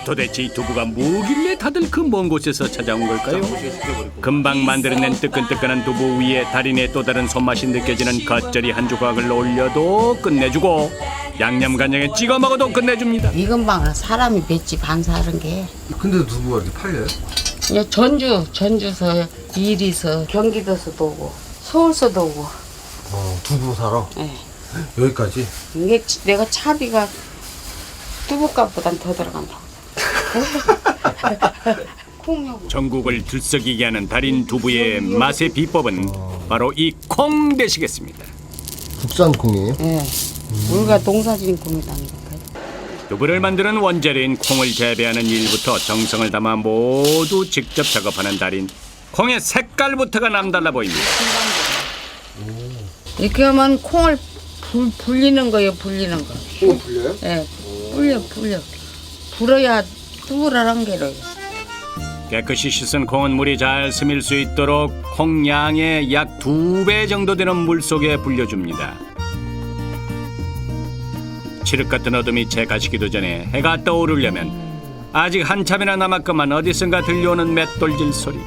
도대체 이 두부가 뭐길래 다들 그 먼 곳에서 찾아온 걸까요? 금방 만들어낸 뜨끈뜨끈한 두부 위에 달인의 또 다른 손맛이 느껴지는 겉절이 한 조각을 올려도 끝내주고 양념간장에 찍어 먹어도 끝내줍니다. 이 근방은 사람이 맷집 안 사는 게. 근데도 두부가 이렇게 팔려요? 그냥 전주서, 이리서, 경기도서도 오고, 서울서도 오고. 두부 사러? 예. 여기까지? 이게 내가 차비가 두부값보단 더 들어간다고. 콩용. 전국을 들썩이게 하는 달인 두부의 맛의 비법은 바로 이 콩 되시겠습니다. 국산 콩이에요? 예. 우리가 농사지은 콩이다니까. 두부를 만드는 원재료인 콩을 재배하는 일부터 정성을 담아 모두 직접 작업하는 달인. 콩의 색깔부터가 남달라 보입니다. 이렇게 하면 콩을 불리는 거예요, 불리는 거. 콩을 불려요? 예. 불려. 불어야 두부를 한 개를. 깨끗이 씻은 콩은 물이 잘 스밀 수 있도록 콩 양의 약 2배 정도 되는 물 속에 불려줍니다. 칠흑 같은 어둠이 채 가시기도 전에 해가 떠오르려면 아직 한참이나 남았건만 어디선가 들려오는 맷돌질 소리.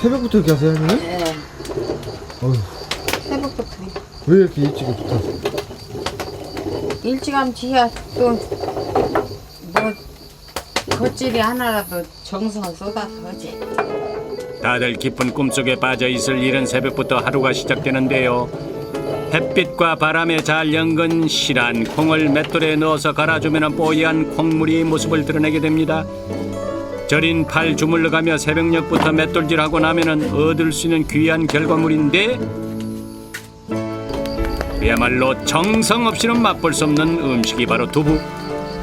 새벽부터 이렇게 하세요, 형님? 예. 어휴, 새벽부터. 왜 이렇게 일찍 하세요? 일찌감 지야 또 뭐 겉질이 하나라도 정성을 쏟아서 하지. 다들 깊은 꿈속에 빠져 있을 이른 새벽부터 하루가 시작되는데요. 햇빛과 바람에 잘 연근 실한 콩을 맷돌에 넣어서 갈아주면 뽀얀 콩물이 모습을 드러내게 됩니다. 절인 팔 주물러가며 새벽녘부터 맷돌질하고 나면은 얻을 수 있는 귀한 결과물인데 그야말로 정성 없이는 맛볼 수 없는 음식이 바로 두부.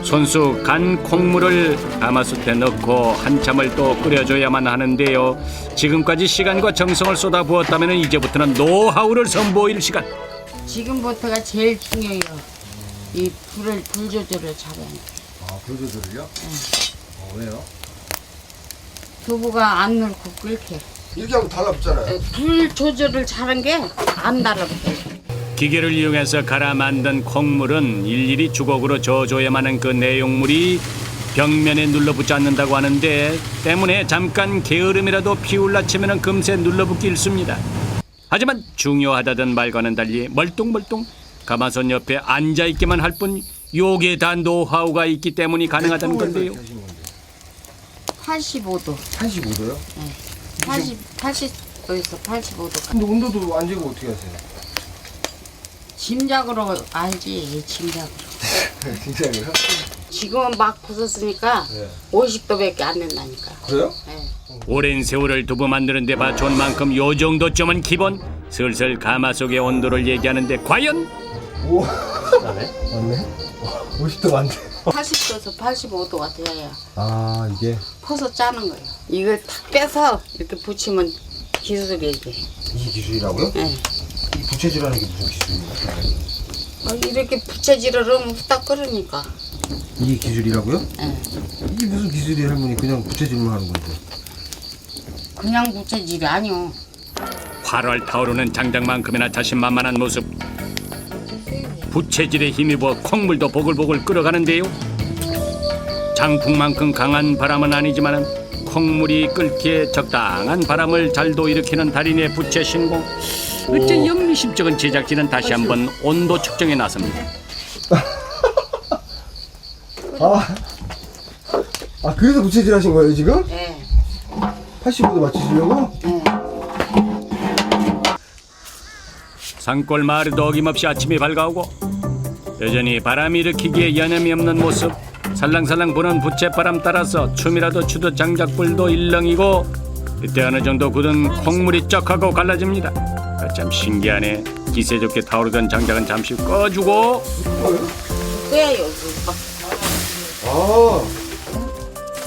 손수 간 콩물을 가마솥에 넣고 한참을 또 끓여줘야만 하는데요. 지금까지 시간과 정성을 쏟아부었다면 이제부터는 노하우를 선보일 시간. 지금부터가 제일 중요해요. 이 불 조절을 잘해야 돼. 아, 불 조절을요? 왜요? 두부가 안 넣고 끓게. 이렇게 하면 달라붙잖아요. 불 조절을 잘한 게 안 달라붙어요. 기계를 이용해서 갈아 만든 콩물은 일일이 주걱으로 저어줘야만 하는 그 내용물이 벽면에 눌러붙지 않는다고 하는데 때문에 잠깐 게으름이라도 피울라치면 금세 눌러붙기 일쑤입니다. 하지만 중요하다던 말과는 달리 멀뚱멀뚱 가마솥 옆에 앉아있기만 할 뿐 요게 다 노하우가 있기 때문이 가능하다는 건데요. 85도. 85도요? 네. 80도에서 85도. 근데 온도도 안 재고 어떻게 하세요? 짐작으로 알지, 짐작으로. 진짜요? 지금은 막 부쉈으니까 네. 50도밖에 안 된다니까. 그래요? 네. 오랜 세월을 두부 만드는 데 바쳐온 만큼 요 정도쯤은 기본. 슬슬 가마속의 온도를 얘기하는데 과연? 오, 맞네? 50도 맞네. 80도에서 85도가 돼야 아, 이게 퍼서 짜는 거예요. 이걸 탁 빼서 이렇게 붙이면 기술이 이게. 이 기술이라고요? 네. 이 부채질하는 게 무슨 기술입니까? 이렇게 부채질을 하면 후딱 끓으니까. 이게 기술이라고요? 네. 이게 무슨 기술이 할머니 그냥 부채질만 하는 건데. 그냥 부채질이 아니요. 활활 타오르는 장작만큼이나 자신만만한 모습. 부채질에 힘입어 콩물도 보글보글 끓어가는데요. 장풍만큼 강한 바람은 아니지만 콩물이 끓기에 적당한 바람을 잘도 일으키는 달인의 부채 신공. 어째 영리심쩍은 제작진은 다시 한번 온도 측정에 나섭니다. 그래서 부채질 하신 거예요 지금? 네. 85도 맞추시려고? 네. 산골 마을에도 어김없이 아침이 밝아오고 여전히 바람이 일으키기에 여념이 없는 모습. 살랑살랑 부는 부채바람 따라서 춤이라도 추듯 장작불도 일렁이고 이때 어느 정도 굳은 콩물이 쩍하고 갈라집니다. 참 신기하네. 기세 좋게 타오르던 장작은 잠시 꺼주고 끄야요. 아,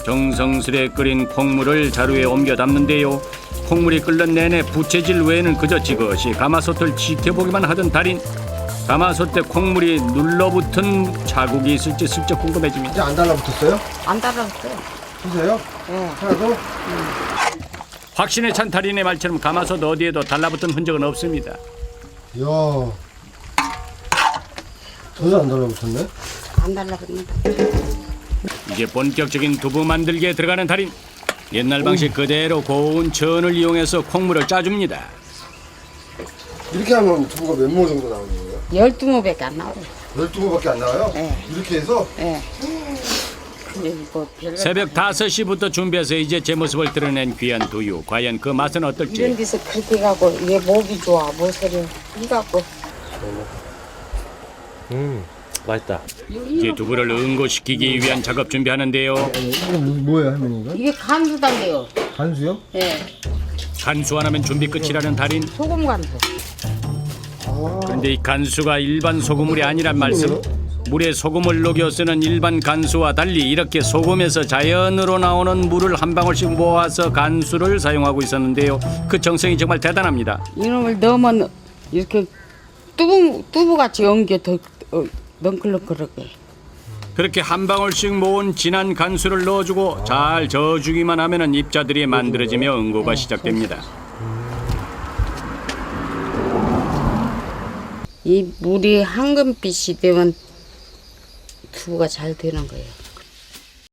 정성스레 끓인 콩물을 자루에 옮겨 담는데요. 콩물이 끓는 내내 부채질 외에는 그저 지그시 가마솥을 지켜보기만 하던 달인. 가마솥에 콩물이 눌러붙은 자국이 있을지 슬쩍 궁금해집니다. 이제 안 달라붙었어요? 안 달라붙어요. 보세요. 네. 하나도? 확신에 찬 달인의 말처럼 가마솥 어디에도 달라붙은 흔적은 없습니다. 이야, 전혀 안 달라붙었네. 안 달라 그럽니다. 이제 본격적인 두부 만들기에 들어가는 달인. 옛날 방식 그대로 고운 천을 이용해서 콩물을 짜줍니다. 이렇게 하면 두부가 몇 모 정도 나오는 거예요? 12모밖에 안 나와요. 12모밖에 안 나와요? 네. 이렇게 해서? 예. 근데 뭐 별로 새벽 5시부터 준비해서 이제 제 모습을 드러낸 귀한 두유. 과연 그 맛은 이런 어떨지. 데서 그렇게 가고 이게 목이 좋아 뭐 소리 이갖고 맛있다. 이제 두부를 응고시키기 위한 작업 준비하는데요. 이거 뭐예요, 할머니 이거? 이게 간수단데요. 간수요? 예. 간수 하나면 준비 끝이라는 달인. 소금 간수. 그런데 이 간수가 일반 소금물이 아니란 말씀. 물에 소금을 녹여 쓰는 일반 간수와 달리 이렇게 소금에서 자연으로 나오는 물을 한 방울씩 모아서 간수를 사용하고 있었는데요. 그 정성이 정말 대단합니다. 이놈을 넣으면 이렇게 뚜부같이 연게 더 넝클렁클하게. 그렇게 한 방울씩 모은 진한 간수를 넣어주고 잘 저어주기만 하면 입자들이 만들어지며 응고가 시작됩니다. 이 물이 황금빛이 되면 두부가 잘 되는 거예요.